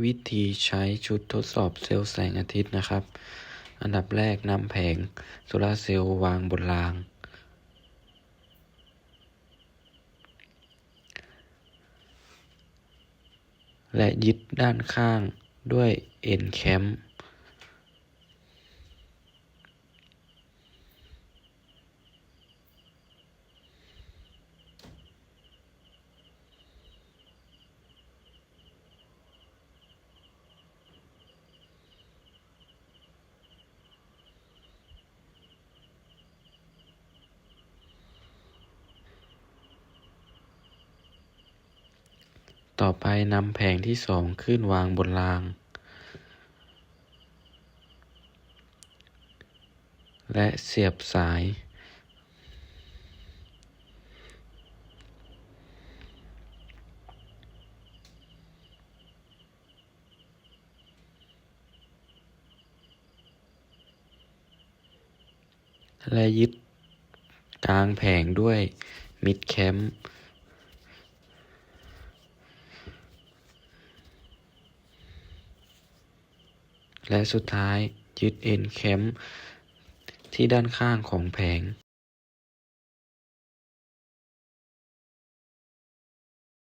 วิธีใช้ชุดทดสอบเซลล์แสงอาทิตย์นะครับ อันดับแรกนำแผงโซลาร์เซลล์วางบนราง และยึดด้านข้างด้วยเอ็นแคมต่อไปนำแผงที่สองขึ้นวางบนราง และเสียบสาย และยึดกลางแผงด้วยมิดแคมและสุดท้ายยึดเอ็นแคมที่ด้านข้างของแผง